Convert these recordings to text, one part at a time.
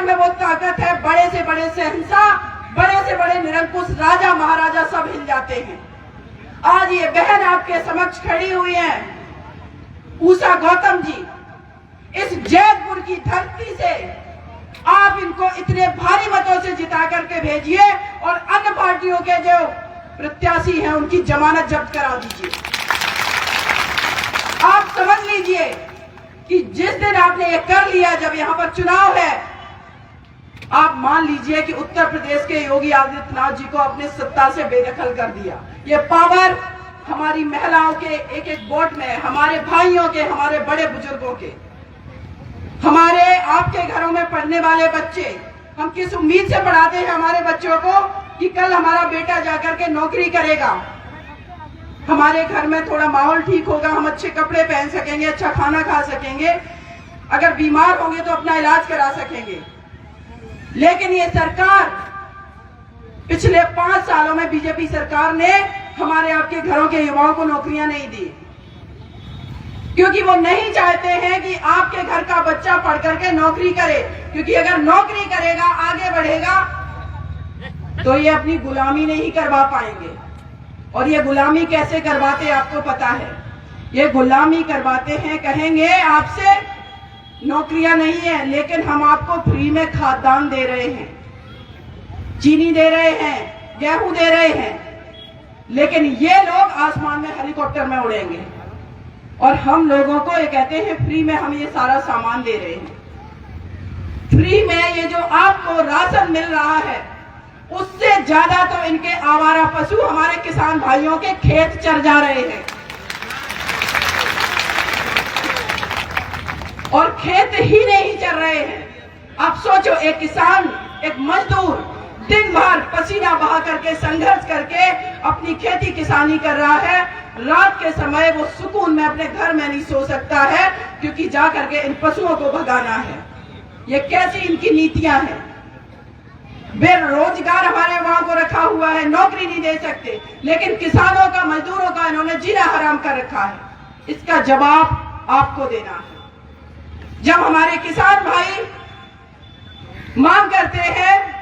में वो ताकत है, बड़े से बड़े शहंशाह, बड़े से बड़े निरंकुश राजा महाराजा सब हिल जाते हैं। आज ये बहन आपके समक्ष खड़ी हुई है, उषा गौतम जी, इस जैतपुर की धरती से आप इनको इतने भारी मतों से जिता करके भेजिए और अन्य पार्टियों के जो प्रत्याशी हैं उनकी जमानत जब्त करा दीजिए। आप समझ लीजिए कि जिस दिन आपने ये कर लिया, जब यहां पर चुनाव है, आप मान लीजिए कि उत्तर प्रदेश के योगी आदित्यनाथ जी को अपने सत्ता से बेदखल कर दिया। ये पावर हमारी महिलाओं के एक एक वोट में, हमारे भाइयों के, हमारे बड़े बुजुर्गों के, हमारे आपके घरों में पढ़ने वाले बच्चे, हम किस उम्मीद से पढ़ाते हैं हमारे बच्चों को कि कल हमारा बेटा जाकर के नौकरी करेगा, हमारे घर में थोड़ा माहौल ठीक होगा, हम अच्छे कपड़े पहन सकेंगे, अच्छा खाना खा सकेंगे, अगर बीमार होंगे तो अपना इलाज करा सकेंगे। लेकिन ये सरकार, पिछले 5 सालों में बीजेपी सरकार ने हमारे आपके घरों के युवाओं को नौकरियां नहीं दी, क्योंकि वो नहीं चाहते हैं कि आपके घर का बच्चा पढ़ करके नौकरी करे, क्योंकि अगर नौकरी करेगा, आगे बढ़ेगा, तो ये अपनी गुलामी नहीं करवा पाएंगे। और ये गुलामी कैसे करवाते आपको पता है, ये गुलामी करवाते हैं, कहेंगे आपसे नौकरियां नहीं है, लेकिन हम आपको फ्री में खाद्यान्न दे रहे हैं, चीनी दे रहे हैं, गेहूं दे रहे हैं, लेकिन ये लोग आसमान में हेलीकॉप्टर में उड़ेंगे और हम लोगों को ये कहते हैं फ्री में हम ये सारा सामान दे रहे हैं। फ्री में ये जो आपको राशन मिल रहा है, उससे ज्यादा तो इनके आवारा पशु हमारे किसान भाइयों के खेत चर जा रहे हैं। और खेत ही नहीं चल रहे हैं। आप सोचो, एक किसान, एक मजदूर दिन भर पसीना बहा करके, संघर्ष करके अपनी खेती किसानी कर रहा है, रात के समय वो सुकून में अपने घर में नहीं सो सकता है, क्योंकि जा करके इन पशुओं को भगाना है। ये कैसी इनकी नीतियां हैं। बेरोजगार हमारे वहां को रखा हुआ है, नौकरी नहीं दे सकते, लेकिन किसानों का, मजदूरों का इन्होंने जीना हराम कर रखा है। इसका जवाब आपको देना है। जब हमारे किसान भाई मांग करते हैं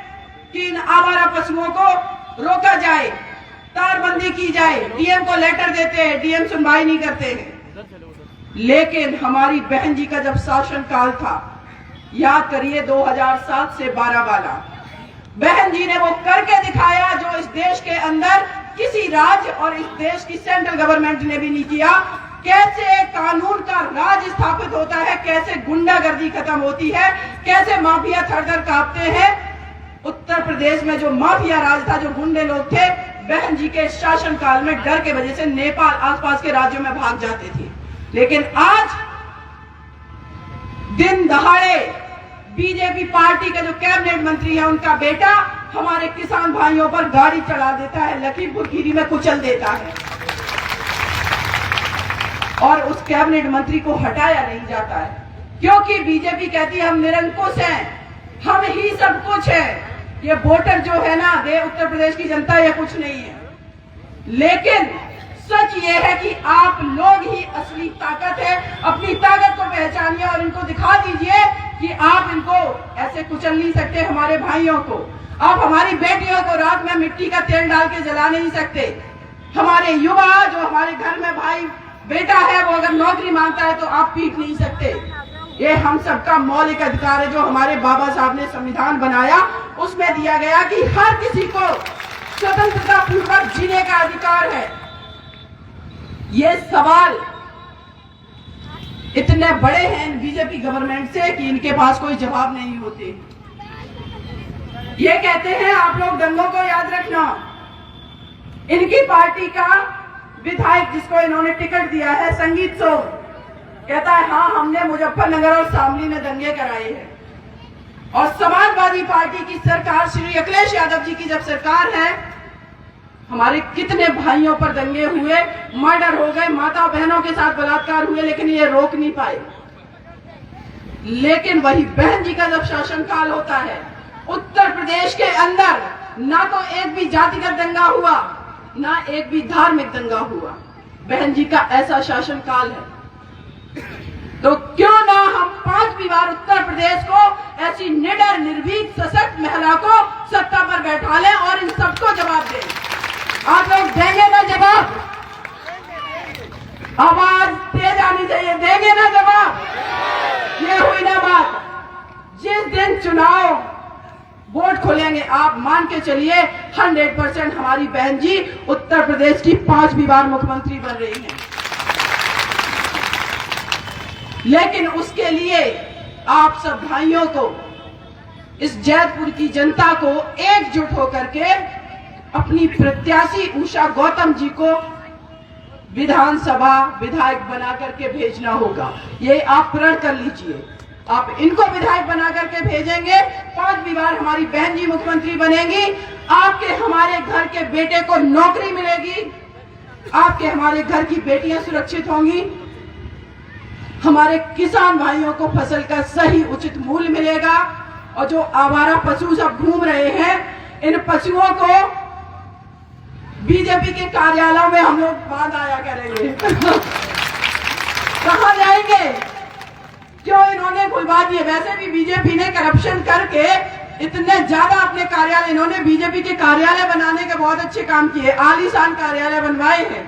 कि इन आवारा पशुओं को रोका जाए, तारबंदी की जाए, डीएम को लेटर देते हैं, डीएम सुनवाई नहीं करते हैं। लेकिन हमारी बहन जी का जब शासनकाल था, याद करिए 2007 से 12 वाला, बहन जी ने वो करके दिखाया जो इस देश के अंदर किसी राज्य और इस देश की सेंट्रल गवर्नमेंट ने भी नहीं किया। कैसे कानून का राज स्थापित होता है, कैसे गुंडागर्दी खत्म होती है, कैसे माफिया थर-थर कांपते हैं। उत्तर प्रदेश में जो माफिया राज था, जो गुंडे लोग थे, बहन जी के शासनकाल में डर के वजह से नेपाल, आसपास के राज्यों में भाग जाते थे। लेकिन आज दिन दहाड़े बीजेपी पार्टी का जो कैबिनेट मंत्री है, उनका बेटा हमारे किसान भाइयों पर गाड़ी चढ़ा देता है, लखीमपुर खीरी में कुचल देता है, और उस कैबिनेट मंत्री को हटाया नहीं जाता है, क्योंकि बीजेपी कहती है हम निरंकुश हैं, हम ही सब कुछ है। ये वोटर जो है ना, उत्तर प्रदेश की जनता, ये कुछ नहीं है। लेकिन सच ये है कि आप लोग ही असली ताकत है। अपनी ताकत को पहचानिए और इनको दिखा दीजिए कि आप इनको ऐसे कुचल नहीं सकते। हमारे भाइयों को, आप हमारी बेटियों को रात में मिट्टी का तेल डाल के जला नहीं सकते। हमारे युवा, जो हमारे घर में भाई बेटा है, वो अगर नौकरी मांगता है तो आप पीट नहीं सकते। ये हम सबका मौलिक अधिकार है, जो हमारे बाबा साहब ने संविधान बनाया, उसमें दिया गया कि हर किसी को स्वतंत्रता पूर्वक जीने का अधिकार है। ये सवाल इतने बड़े हैं बीजेपी गवर्नमेंट से कि इनके पास कोई जवाब नहीं होते। ये कहते हैं, आप लोग दंगों को याद रखना, इनकी पार्टी का विधायक जिसको इन्होंने टिकट दिया है, संगीत सोम, कहता है हाँ हमने मुजफ्फरनगर और शामली में दंगे कराए हैं। और समाजवादी पार्टी की सरकार, श्री अखिलेश यादव जी की जब सरकार है, हमारे कितने भाइयों पर दंगे हुए, मर्डर हो गए, माता बहनों के साथ बलात्कार हुए, लेकिन ये रोक नहीं पाए। लेकिन वही बहन जी का जब शासनकाल होता है, उत्तर प्रदेश के अंदर ना तो एक भी जातिगत दंगा हुआ, ना एक भी धार्मिक दंगा हुआ। बहन जी का ऐसा शासनकाल है, तो क्यों ना हम 5वीं बार उत्तर प्रदेश को ऐसी निडर, चुनाव वोट खोलेंगे, आप मान के चलिए 100% हमारी बहन जी उत्तर प्रदेश की 5वीं बार मुख्यमंत्री बन रही हैं। लेकिन उसके लिए आप सब भाइयों को, इस जैतपुर की जनता को एकजुट होकर के अपनी प्रत्याशी उषा गौतम जी को विधानसभा विधायक बना करके भेजना होगा। ये आप प्रण कर लीजिए, आप इनको विधायक बना करके भेजेंगे, 5वीं बार हमारी बहन जी मुख्यमंत्री बनेंगी, आपके हमारे घर के बेटे को नौकरी मिलेगी, आपके हमारे घर की बेटियां सुरक्षित होंगी, हमारे किसान भाइयों को फसल का सही उचित मूल्य मिलेगा, और जो आवारा पशु सब घूम रहे हैं, इन पशुओं को बीजेपी के कार्यालयों में हम लोग बांध आया करेंगे। कहां जाएंगे? क्यों इन्होंने खुलवा दिए? वैसे भी बीजेपी ने करप्शन करके इतने ज्यादा अपने कार्यालय, इन्होंने बीजेपी के कार्यालय बनाने के बहुत अच्छे काम किए, आलीशान कार्यालय बनवाए हैं,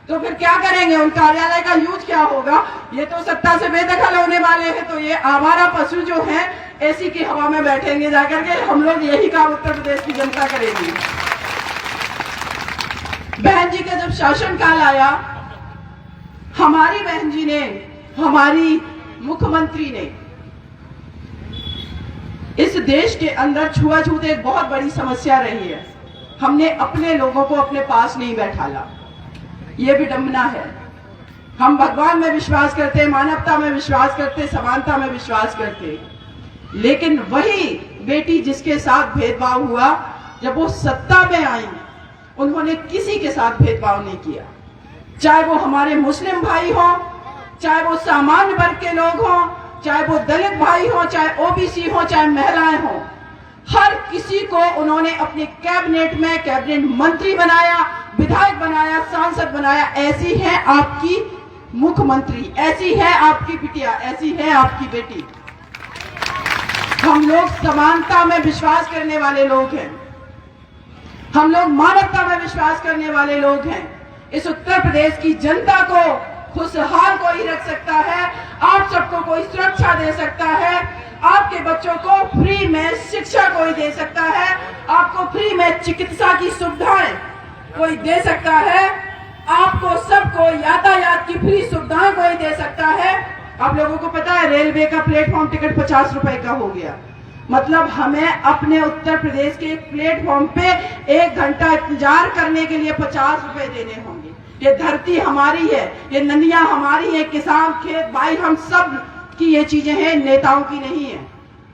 तो फिर क्या करेंगे? उन कार्यालय का यूज क्या होगा? ये तो सत्ता से बेदखल होने वाले हैं, तो ये आवारा पशु जो हैं एसी की हवा में बैठेंगे जाकर के। हम लोग यही काम उत्तर प्रदेश की जनता करेगी। बहन जी का जब शासनकाल आया, हमारी बहन जी ने, हमारी मुख्यमंत्री ने, इस देश के अंदर छुआछूत एक बहुत बड़ी समस्या रही है, हमने अपने लोगों को अपने पास नहीं बैठाला। ये विडंबना है। हम भगवान में विश्वास करते, मानवता में विश्वास करते, समानता में विश्वास करते, लेकिन वही बेटी जिसके साथ भेदभाव हुआ, जब वो सत्ता में आई, उन्होंने किसी के साथ भेदभाव नहीं किया, चाहे वो हमारे मुस्लिम भाई हो, चाहे वो सामान्य वर्ग के लोग हो, चाहे वो दलित भाई हो, चाहे ओबीसी हो, चाहे महिलाएं हो, हर किसी को उन्होंने अपने कैबिनेट में कैबिनेट मंत्री बनाया, विधायक बनाया, सांसद बनाया। ऐसी है आपकी मुख्यमंत्री, ऐसी है आपकी बिटिया, ऐसी है आपकी बेटी। हम लोग समानता में विश्वास करने वाले लोग हैं, हम लोग मानवता में विश्वास करने वाले लोग हैं। इस उत्तर प्रदेश की जनता को खुशहाल कोई रख सकता है, आप सबको कोई सुरक्षा दे सकता है, आपके बच्चों को फ्री में शिक्षा कोई दे सकता है, आपको फ्री में चिकित्सा की सुविधाएं कोई दे सकता है, आपको सबको यातायात की फ्री सुविधाएं कोई दे सकता है। आप लोगों को पता है रेलवे का प्लेटफॉर्म टिकट 50 रुपए का हो गया, मतलब हमें अपने उत्तर प्रदेश के एक प्लेटफॉर्म पे 1 घंटा इंतजार करने के लिए 50 रुपए देने होंगे। ये धरती हमारी है, ये नदियां हमारी है, किसान, खेत, भाई, हम सब की ये चीजें हैं, नेताओं की नहीं है।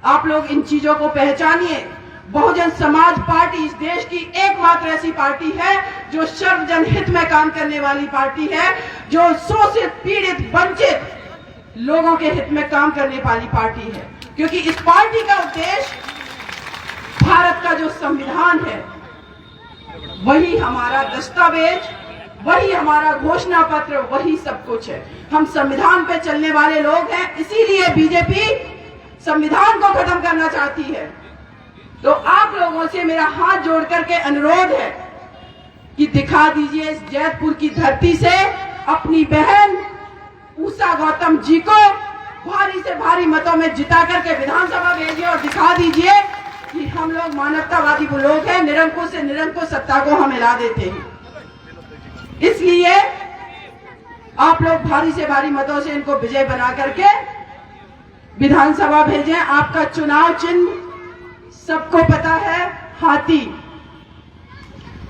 आप लोग इन चीजों को पहचानिए। बहुजन समाज पार्टी इस देश की एकमात्र ऐसी पार्टी है जो सर्वजन हित में काम करने वाली पार्टी है, जो शोषित, पीड़ित, वंचित लोगों के हित में काम करने वाली पार्टी है, क्योंकि इस पार्टी का उद्देश्य भारत का जो संविधान है, वही हमारा दस्तावेज, वही हमारा घोषणा पत्र, वही सब कुछ है। हम संविधान पे चलने वाले लोग हैं, इसीलिए बीजेपी संविधान को खत्म करना चाहती है। तो आप लोगों से मेरा हाथ जोड़ करके अनुरोध है कि दिखा दीजिए इस जैतपुर की धरती से अपनी बहन उषा गौतम जी को भारी से भारी मतों में जिता करके विधानसभा भेजिए और दिखा दीजिए कि हम लोग मानवतावादी वो लोग हैं, निरंकुश से निरंकुश सत्ता को हम हिला देते हैं। इसलिए आप लोग भारी से भारी मतों से इनको विजय बना करके विधानसभा भेजें। आपका चुनाव चिन्ह सबको पता है, हाथी।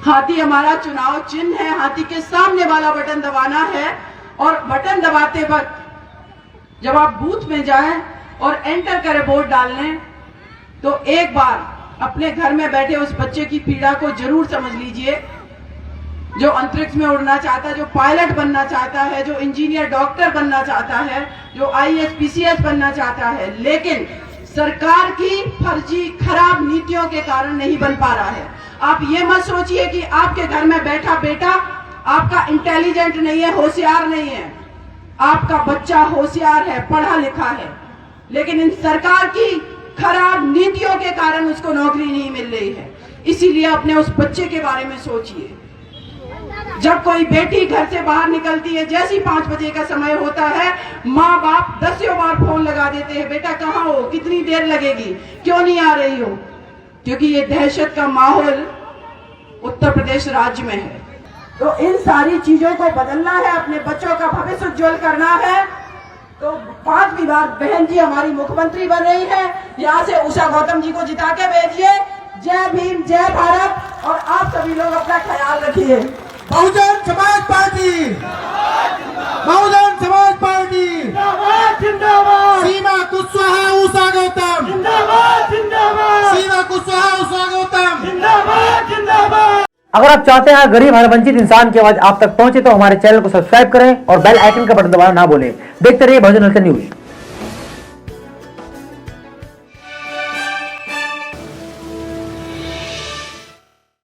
हाथी हमारा चुनाव चिन्ह है, हाथी के सामने वाला बटन दबाना है, और बटन दबाते वक्त जब आप बूथ में जाएं और एंटर करें वोट डालने, तो एक बार अपने घर में बैठे उस बच्चे की पीड़ा को जरूर समझ लीजिए, जो अंतरिक्ष में उड़ना चाहता है, जो पायलट बनना चाहता है, जो इंजीनियर, डॉक्टर बनना चाहता है, जो IAS PCS बनना चाहता है, लेकिन सरकार की फर्जी खराब नीतियों के कारण नहीं बन पा रहा है। आप ये मत सोचिए कि आपके घर में बैठा बेटा आपका इंटेलिजेंट नहीं है, होशियार नहीं है। आपका बच्चा होशियार है, पढ़ा लिखा है, लेकिन इन सरकार की खराब नीतियों के कारण उसको नौकरी नहीं मिल रही है। इसीलिए अपने उस बच्चे के बारे में सोचिए। जब कोई बेटी घर से बाहर निकलती है, जैसी 5 बजे का समय होता है, माँ बाप 10 बार फोन लगा देते हैं, बेटा कहाँ हो, कितनी देर लगेगी, क्यों नहीं आ रही हो, क्योंकि ये दहशत का माहौल उत्तर प्रदेश राज्य में है। तो इन सारी चीजों को बदलना है, अपने बच्चों का भविष्य उज्जवल करना है। तो 5वीं बार बहन जी हमारी मुख्यमंत्री बन रही है, यहाँ से उषा गौतम जी को जिता के भेजिए। जय भीम, जय भारत, और आप सभी लोग अपना ख्याल रखिए। बहुजन समाज पार्टी, बहुजन समाज पार्टी जिंदाबाद, सीमा कुशवाहा, उषा गौतम जिंदाबाद, जिंदाबाद, सीमा कुशवाहा, उषा गौतम जिंदाबाद, जिंदाबाद। अगर आप चाहते हैं गरीब हर वंचित इंसान की आवाज आप तक पहुंचे तो हमारे चैनल को सब्सक्राइब करें और बेल आइकन का बटन दबाना ना भूलें। देखते रहिए बहुजन न्यूज।